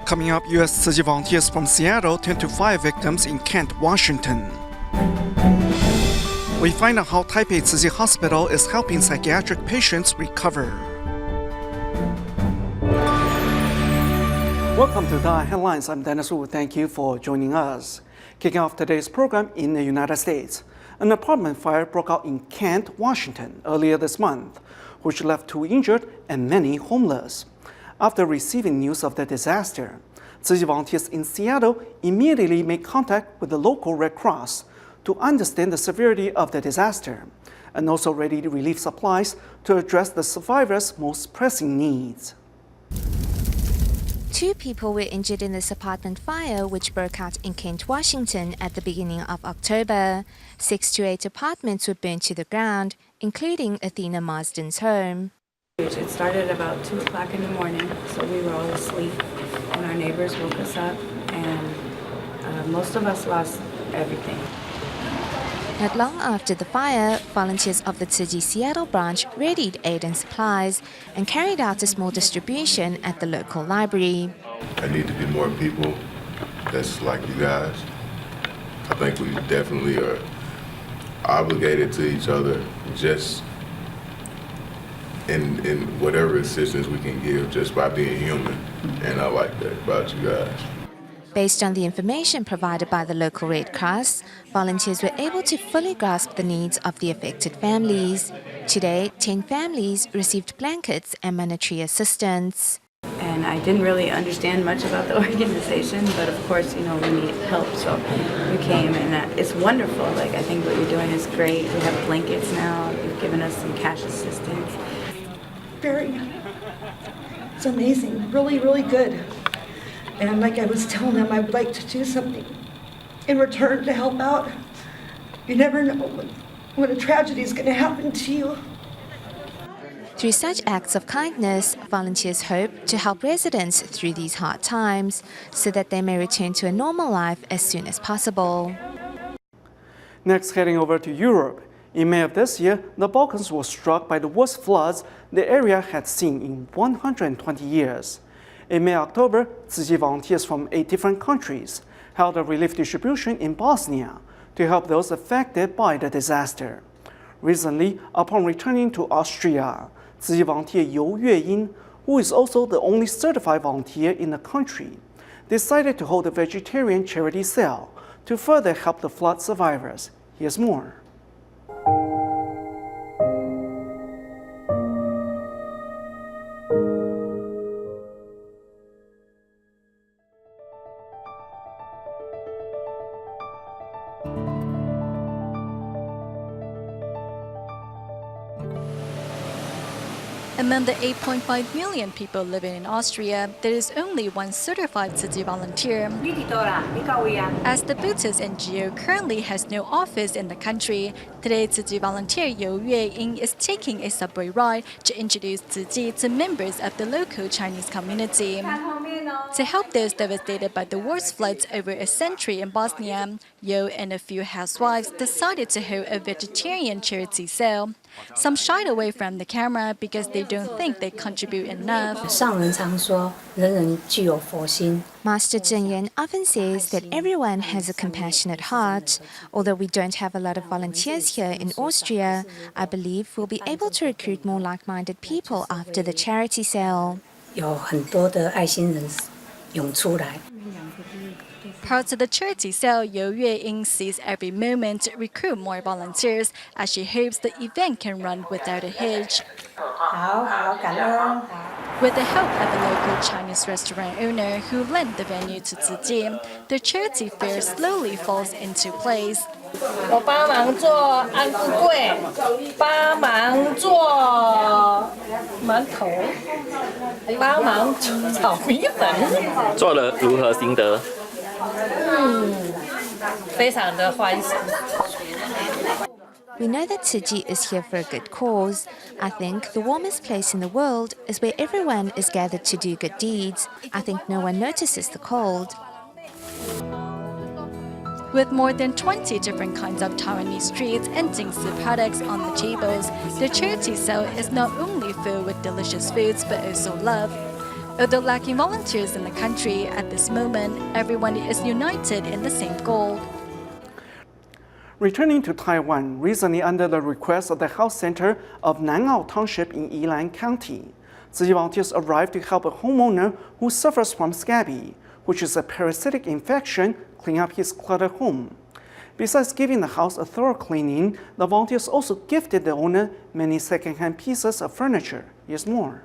Coming up, U.S. Tzu Chi volunteers from Seattle tend to fire victims in Kent, Washington. We find out how Taipei Tzu Chi Hospital is helping psychiatric patients recover. Welcome to DaAi Headlines. I'm Dennis Wu. Thank you for joining us. Kicking off today's program in the United States. An apartment fire broke out in Kent, Washington earlier this month, which left 2 injured and many homeless. After receiving news of the disaster, Tzu Chi volunteers in Seattle immediately made contact with the local Red Cross to understand the severity of the disaster and also ready relief supplies to address the survivors' most pressing needs. 2 people were injured in this apartment fire which broke out in Kent, Washington at the beginning of October. 6 to 8 apartments were burned to the ground, including Athena Marsden's home. It started about 2 o'clock in the morning, so we were all asleep, and our neighbors woke us up, and most of us lost everything. Not long after the fire, volunteers of the Tzu Chi Seattle branch readied aid and supplies and carried out a small distribution at the local library. There need to be more people that's like you guys. I think we definitely are obligated to each other just in whatever assistance we can give just by being human. And I like that about you guys. Based on the information provided by the local Red Cross, volunteers were able to fully grasp the needs of the affected families. Today, 10 families received blankets and monetary assistance. And I didn't really understand much about the organization, but of course, we need help, so we came, and it's wonderful. I think what you're doing is great. We have blankets now. You've given us some cash assistance. It's amazing, really, really good. And like I was telling them, I would like to do something in return to help out. You never know when a tragedy is going to happen to you. Through such acts of kindness, volunteers hope to help residents through these hard times so that they may return to a normal life as soon as possible. Next, heading over to Europe. In May of this year, the Balkans were struck by the worst floods the area had seen in 120 years. In May-October, Tzu Chi volunteers from 8 different countries held a relief distribution in Bosnia to help those affected by the disaster. Recently, upon returning to Austria, Tzu Chi volunteer You Yueying, who is also the only certified volunteer in the country, decided to hold a vegetarian charity sale to further help the flood survivors. Here's more. Among the 8.5 million people living in Austria, there is only one certified Tzu Chi volunteer. As the Buddhist NGO currently has no office in the country, today Tzu Chi volunteer You Yueying is taking a subway ride to introduce Tzu Chi to members of the local Chinese community. To help those devastated by the worst floods over a century in Bosnia, Yo and a few housewives decided to hold a vegetarian charity sale. Some shied away from the camera because they don't think they contribute enough. Master Zheng Yan often says that everyone has a compassionate heart. Although we don't have a lot of volunteers here in Austria, I believe we'll be able to recruit more like-minded people after the charity sale. Part of the charity sale, You Yueying sees every moment to recruit more volunteers as she hopes the event can run without a hitch. With the help of a local Chinese restaurant owner who lent the venue to Tzu Chi, the charity fair slowly falls into place. We know that Tzu Chi is here for a good cause. I think the warmest place in the world is where everyone is gathered to do good deeds. I think no one notices the cold. With more than 20 different kinds of Taiwanese treats and Jingsi products on the tables, the charity sale is not only filled with delicious foods but also love. Although lacking volunteers in the country, at this moment, everyone is united in the same goal. Returning to Taiwan, recently under the request of the health center of Nan'ao Township in Yilan County, Tzu Chi volunteers arrived to help a homeowner who suffers from scabies, which is a parasitic infection, clean up his cluttered home. Besides giving the house a thorough cleaning, the volunteers also gifted the owner many second-hand pieces of furniture. Here's more.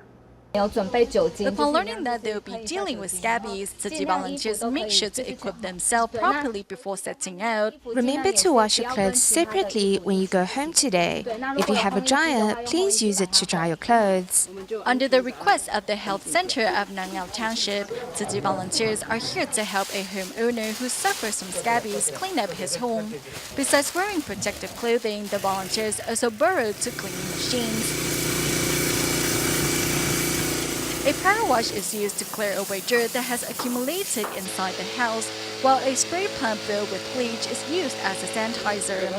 Upon learning that they will be dealing with scabies, Tzu Chi volunteers make sure to equip themselves properly before setting out. Remember to wash your clothes separately when you go home today. If you have a dryer, please use it to dry your clothes. Under the request of the health center of Nan'ao Township, Tzu Chi volunteers are here to help a homeowner who suffers from scabies clean up his home. Besides wearing protective clothing, the volunteers also borrowed two cleaning machines. A power wash is used to clear away dirt that has accumulated inside the house, while a spray pump filled with bleach is used as a sanitizer.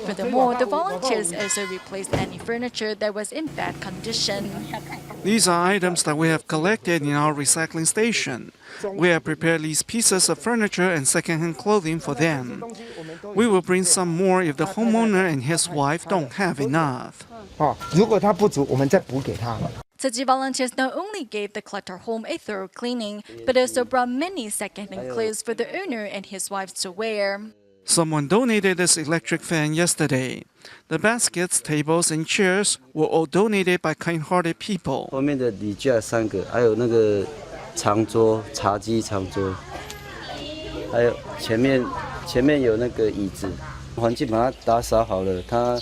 Furthermore, the volunteers also replaced any furniture that was in bad condition. These are items that we have collected in our recycling station. We have prepared these pieces of furniture and second-hand clothing for them. We will bring some more if the homeowner and his wife don't have enough. 如果他不足，我们再补给他。 Tzu Chi volunteers not only gave the cluttered home a thorough cleaning, but also brought many second-hand clothes for the owner and his wife to wear. Someone donated this electric fan yesterday. The baskets, tables, and chairs were all donated by kind-hearted people. 后面的礼架3个，还有那个长桌、茶几长桌，还有前面有那个椅子，环境把它打扫好了，它。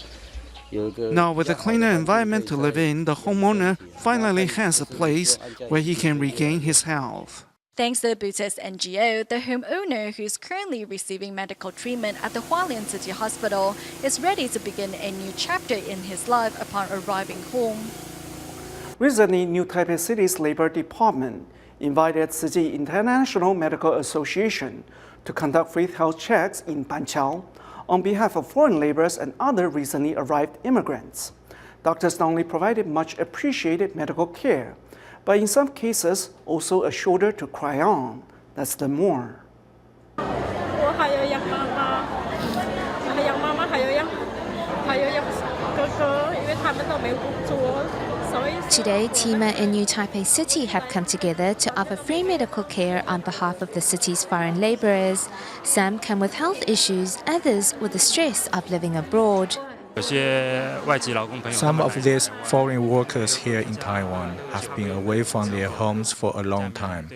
Now, with a cleaner environment to live in, the homeowner finally has a place where he can regain his health. Thanks to the Buddhist NGO, the homeowner, who is currently receiving medical treatment at the Jianan Plain-breadbasket of Hospital, is ready to begin a new chapter in his life upon arriving home. Recently, New Taipei City's Labor Department invited Tzu Chi International Medical Association to conduct free health checks in Banqiao on behalf of foreign laborers and other recently arrived immigrants. Doctors not only provided much appreciated medical care, but in some cases also a shoulder to cry on. Let's learn more. Today, Tima and New Taipei City have come together to offer free medical care on behalf of the city's foreign laborers. Some come with health issues, others with the stress of living abroad. Some of these foreign workers here in Taiwan have been away from their homes for a long time,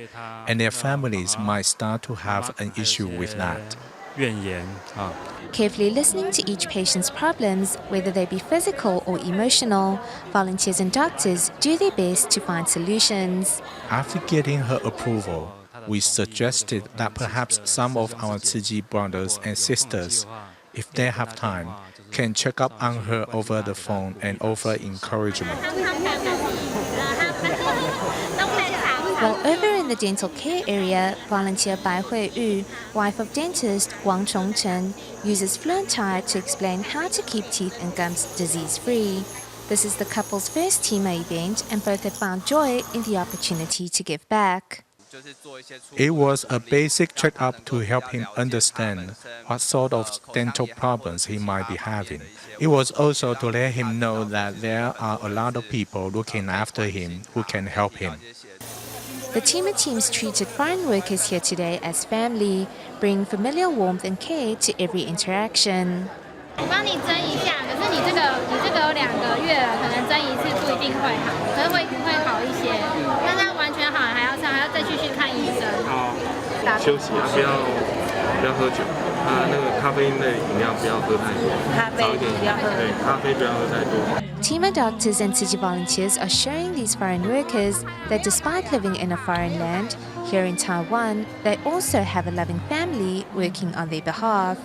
and their families might start to have an issue with that. Carefully listening to each patient's problems, whether they be physical or emotional, volunteers and doctors do their best to find solutions. After getting her approval, we suggested that perhaps some of our Tzu Chi brothers and sisters, if they have time, can check up on her over the phone and offer encouragement. While over in the dental care area, volunteer Bai Hui-yu, wife of dentist Wang Chongchen, uses fluent Thai to explain how to keep teeth and gums disease-free. This is the couple's first Tima event, and both have found joy in the opportunity to give back. It was a basic checkup to help him understand what sort of dental problems he might be having. It was also to let him know that there are a lot of people looking after him who can help him. The Tima teams treated foreign workers here today as family, bringing familiar warmth and care to every interaction. 我帮你蒸一下，可是你这个有2个月了，可能蒸一次不一定会好，可是会好一些。但是完全好还要再继续看医生。好，休息啊，不要喝酒啊，那个咖啡因类饮料不要喝太多，早一点对，咖啡不要喝太多。 Tima doctors and Tzu Chi volunteers are showing these foreign workers that despite living in a foreign land, here in Taiwan, they also have a loving family working on their behalf.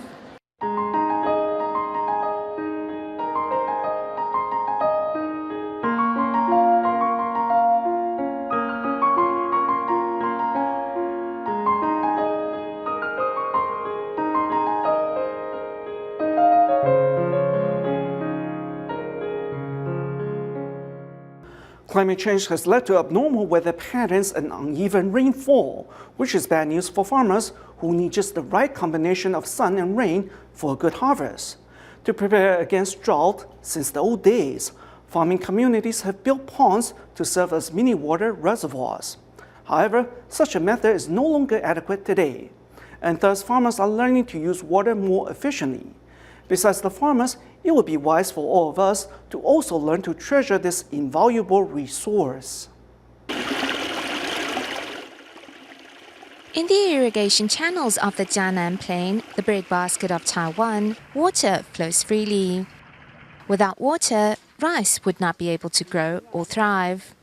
Climate change has led to abnormal weather patterns and uneven rainfall, which is bad news for farmers who need just the right combination of sun and rain for a good harvest. To prepare against drought, since the old days, farming communities have built ponds to serve as mini water reservoirs. However, such a method is no longer adequate today, and thus farmers are learning to use water more efficiently. Besides the farmers, it would be wise for all of us to also learn to treasure this invaluable resource. In the irrigation channels of the Jianan Plain, the breadbasket of Taiwan, water flows freely. Without water, rice would not be able to grow or thrive.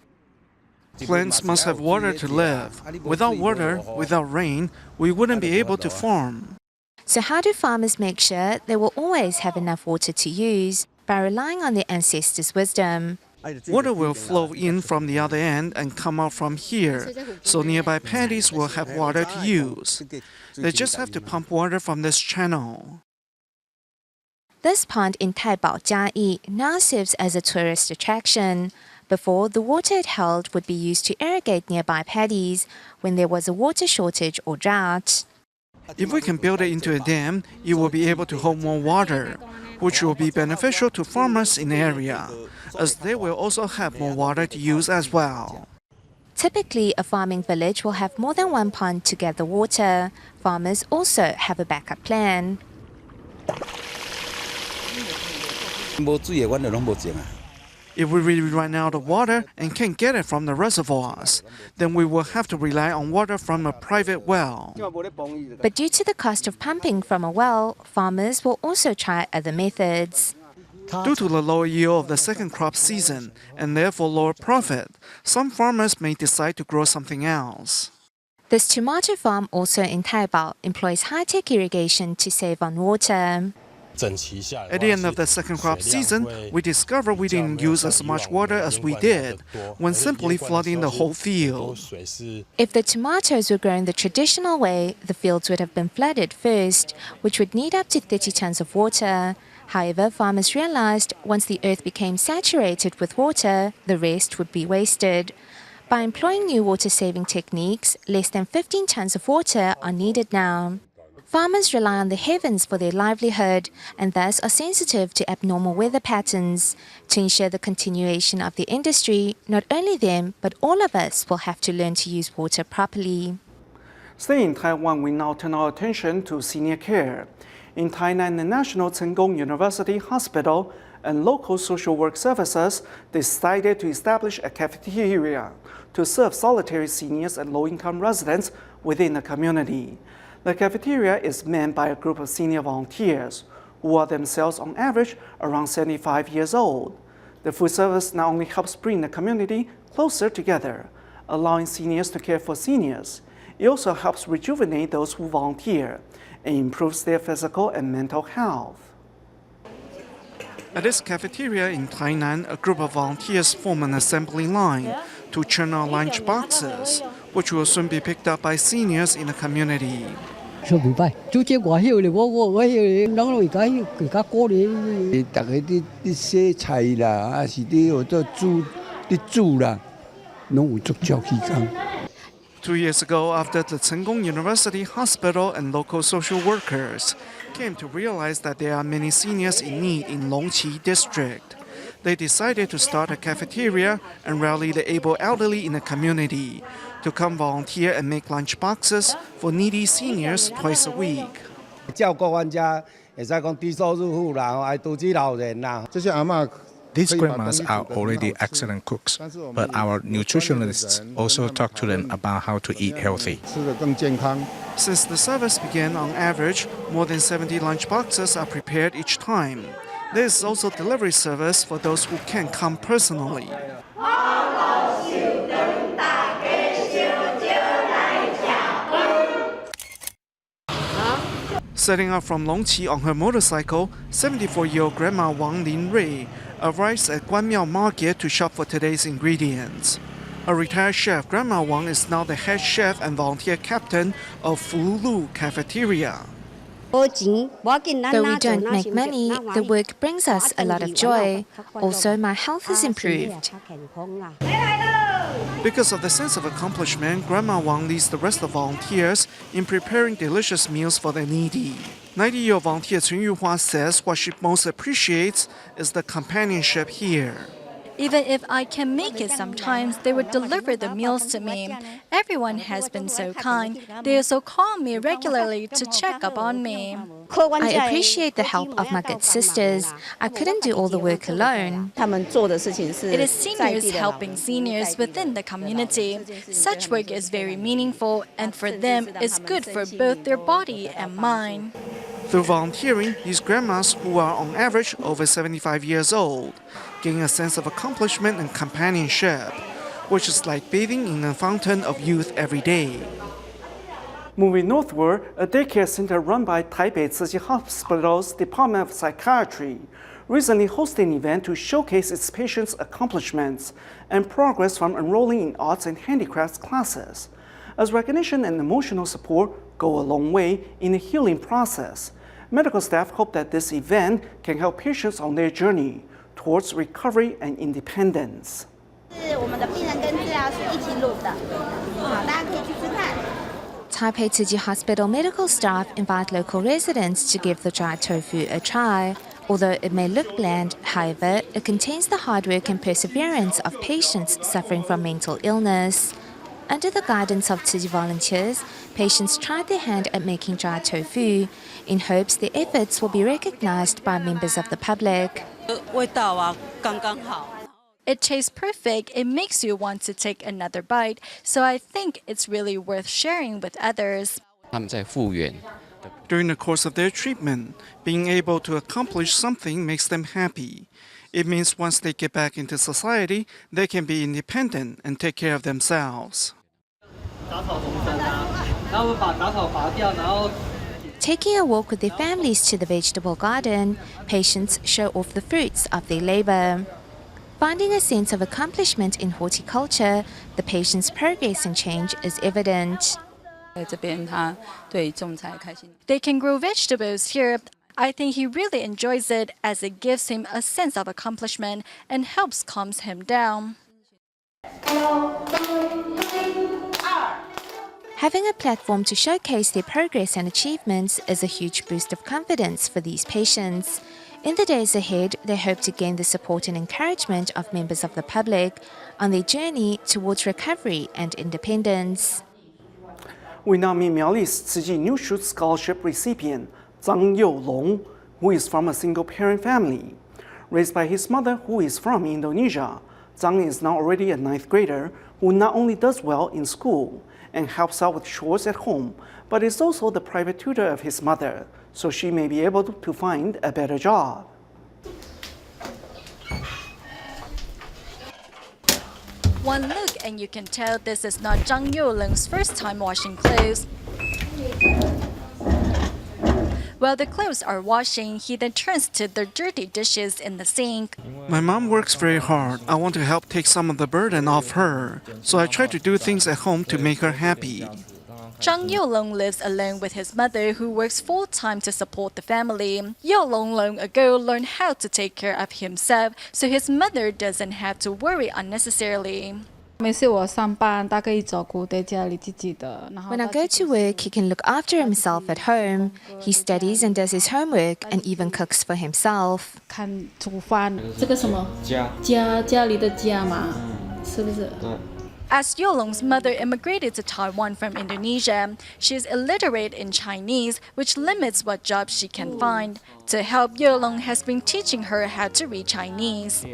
Plants must have water to live. Without water, without rain, we wouldn't be able to farm. So how do farmers make sure they will always have enough water to use? By relying on their ancestors' wisdom. Water will flow in from the other end and come out from here, so nearby paddies will have water to use. They just have to pump water from this channel. This pond in Taipei Tzu Chi now serves as a tourist attraction. Before, the water it held would be used to irrigate nearby paddies when there was a water shortage or drought. If we can build it into a dam, it will be able to hold more water, which will be beneficial to farmers in the area, as they will also have more water to use as well. Typically, a farming village will have more than one pond to gather water. Farmers also have a backup plan. If we really run out of water and can't get it from the reservoirs, then we will have to rely on water from a private well. But due to the cost of pumping from a well, farmers will also try other methods. Due to the lower yield of the second crop season and therefore lower profit, some farmers may decide to grow something else. This tomato farm, also in Taipei, employs high-tech irrigation to save on water. At the end of the second crop season, we discovered we didn't use as much water as we did when simply flooding the whole field. If the tomatoes were grown the traditional way, the fields would have been flooded first, which would need up to 30 tons of water. However, farmers realized once the earth became saturated with water, the rest would be wasted. By employing new water-saving techniques, less than 15 tons of water are needed now. Farmers rely on the heavens for their livelihood and thus are sensitive to abnormal weather patterns. To ensure the continuation of the industry, not only them, but all of us will have to learn to use water properly. Staying in Taiwan, we now turn our attention to senior care. In Tainan, the National Cheng Kung University Hospital and local social work services decided to establish a cafeteria to serve solitary seniors and low-income residents within the community. The cafeteria is manned by a group of senior volunteers who are themselves on average around 75 years old. The food service not only helps bring the community closer together, allowing seniors to care for seniors, it also helps rejuvenate those who volunteer and improves their physical and mental health. At this cafeteria in Tainan, a group of volunteers form an assembly line to churn out lunch boxes, which will soon be picked up by seniors in the community. Two years ago, after the Cheng Kung University Hospital and local social workers came to realize that there are many seniors in need in Longqi district, they decided to start a cafeteria and rally the able elderly in the community to come volunteer and make lunch boxes for needy seniors twice a week. These grandmas are already excellent cooks, but our nutritionists also talk to them about how to eat healthy. Since the service began, on average, more than 70 lunch boxes are prepared each time. There is also delivery service for those who can't come personally. Setting out from Longqi on her motorcycle, 74-year-old Grandma Wang Lin Rui arrives at Guanmiao Market to shop for today's ingredients. A retired chef, Grandma Wang is now the head chef and volunteer captain of Fululu Cafeteria. Though we don't make money, the work brings us a lot of joy. Also, my health is improved. Because of the sense of accomplishment, Grandma Wang leads the rest of volunteers in preparing delicious meals for the needy. 90-year-old volunteer Chen Yuhua says what she most appreciates is the companionship here. Even if I can make it sometimes, they would deliver the meals to me. Everyone has been so kind. They also call me regularly to check up on me. I appreciate the help of my good sisters. I couldn't do all the work alone. It is seniors helping seniors within the community. Such work is very meaningful, and for them, it's good for both their body and mind. Through volunteering, these grandmas, who are on average over 75 years old, gain a sense of accomplishment and companionship, which is like bathing in a fountain of youth every day. Moving northward, a daycare center run by Taipei Tzu Chi Hospital's Department of Psychiatry recently hosted an event to showcase its patients' accomplishments and progress from enrolling in arts and handicrafts classes, as recognition and emotional support go a long way in the healing process. Medical staff hope that this event can help patients on their journey towards recovery and independence. Taipei Tzu Chi Hospital medical staff invite local residents to give the dried tofu a try. Although it may look bland, however, it contains the hard work and perseverance of patients suffering from mental illness. Under the guidance of Tzu Chi volunteers, patients tried their hand at making dried tofu in hopes their efforts will be recognized by members of the public. It tastes perfect. It makes you want to take another bite. So I think it's really worth sharing with others. During the course of their treatment, being able to accomplish something makes them happy. It means once they get back into society, they can be independent and take care of themselves. Taking a walk with their families to the vegetable garden, patients show off the fruits of their labor. Finding a sense of accomplishment in horticulture, the patient's progress and change is evident. They can grow vegetables here. I think he really enjoys it as it gives him a sense of accomplishment and helps calm him down. Having a platform to showcase their progress and achievements is a huge boost of confidence for these patients. In the days ahead, they hope to gain the support and encouragement of members of the public on their journey towards recovery and independence. We now meet Miaoli's Tzu Chi New Shoot Scholarship recipient, Zhang Youlong, who is from a single-parent family. Raised by his mother, who is from Indonesia, Zhang is now already a 9th grader who not only does well in school and helps out with chores at home, but is also the private tutor of his mother, so she may be able to find a better job. One look and you can tell this is not Zhang Youlong's first time washing clothes. While the clothes are washing, he then turns to the dirty dishes in the sink. My mom works very hard. I want to help take some of the burden off her, so I try to do things at home to make her happy. Zhang Youlong lives alone with his mother, who works full-time to support the family. Youlong long ago learned how to take care of himself, so his mother doesn't have to worry unnecessarily. When I go to work, he can look after himself at home. He studies and does his homework and even cooks for himself. As Youlong's mother immigrated to Taiwan from Indonesia, she is illiterate in Chinese, which limits what jobs she can find. To help, Youlong has been teaching her how to read Chinese.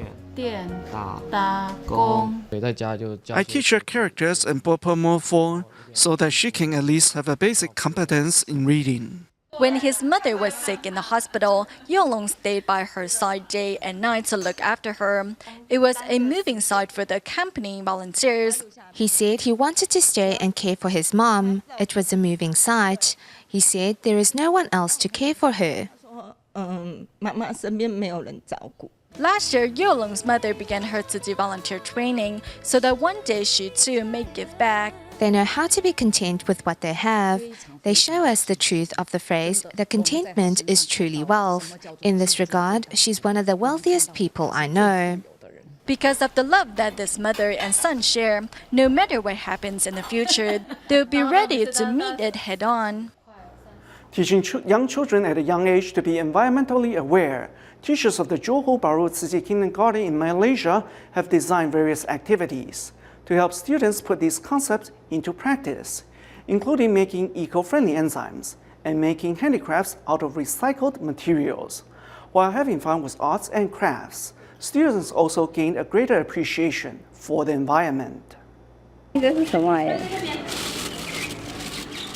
I teach her characters and bopomofo so that she can at least have a basic competence in reading. When his mother was sick in the hospital, Youlong stayed by her side day and night to look after her. It was a moving sight for the accompanying volunteers. He said he wanted to stay and care for his mom. It was a moving sight. He said there is no one else to care for her. Last year, Yolong's mother began her Tzu Chi volunteer training so that one day she too may give back. They know how to be content with what they have. They show us the truth of the phrase that contentment is truly wealth. In this regard, she's one of the wealthiest people I know. Because of the love that this mother and son share, no matter what happens in the future, they'll be ready to meet it head on. Teaching young children at a young age to be environmentally aware, teachers of the Johor Bahru Tzu Chi Kindergarten in Malaysia have designed various activities to help students put these concepts into practice, including making eco-friendly enzymes and making handicrafts out of recycled materials. While having fun with arts and crafts, students also gained a greater appreciation for the environment. 这是什么玩意儿？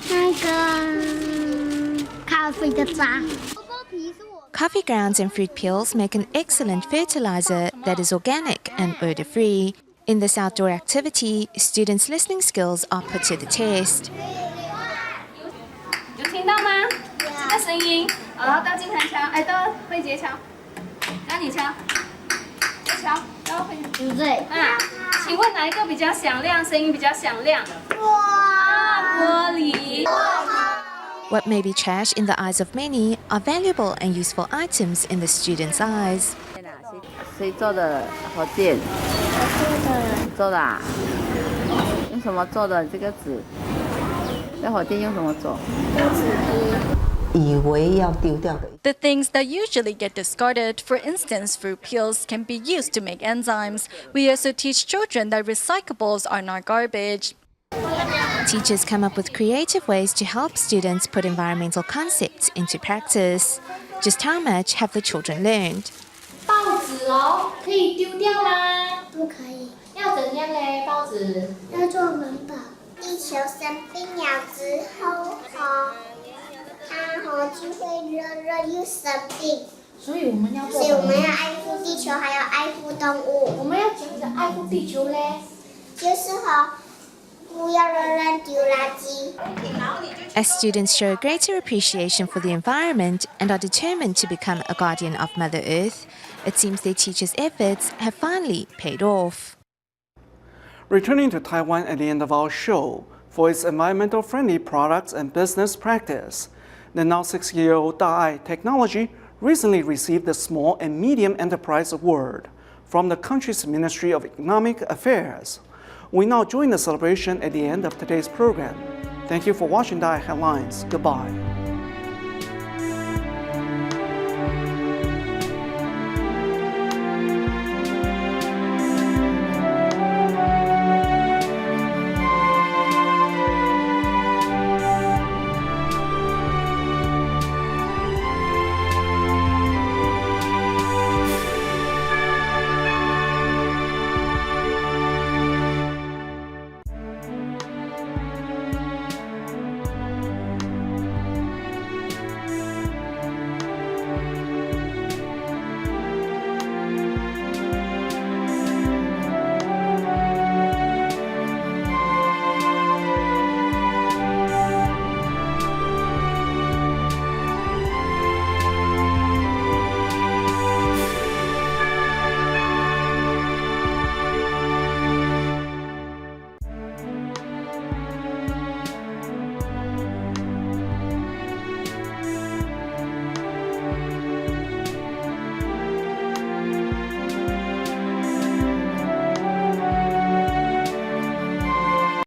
那个咖啡的渣。 Coffee grounds and fruit peels make an excellent fertilizer that is organic and odor-free. In this outdoor activity, students' listening skills are put to the test. 有听到吗？那声音，好，到金坛敲，哎，到慧杰敲，到你敲，敲，到慧杰。对。啊，请问哪一个比较响亮？声音比较响亮？玻璃。 What may be trash in the eyes of many are valuable and useful items in the students' eyes. 谁做的火箭？做的啊？用什么做的？这个纸？这火箭用什么做？The things that usually get discarded, for instance fruit peels, can be used to make enzymes. We also teach children that recyclables are not garbage. Teachers come up with creative ways to help students put environmental concepts into practice. Just how much have the children learned? 报纸哦，可以丢掉吗？不可以。要怎样嘞？报纸要做环保。地球生病了之后，它就会热又生病。所以我们要做。所以我们要爱护地球，还要爱护动物。我们要怎样爱护地球嘞？就是As students show greater appreciation for the environment and are determined to become a guardian of Mother Earth, it seems their teachers' efforts have finally paid off. Returning to Taiwan at the end of our show for its environmental friendly products and business practice, the now 6-year-old DaAi Technology recently received the Small and Medium Enterprise Award from the country's Ministry of Economic Affairs. We now join the celebration at the end of today's program. Thank you for watching DaAi Headlines. Goodbye.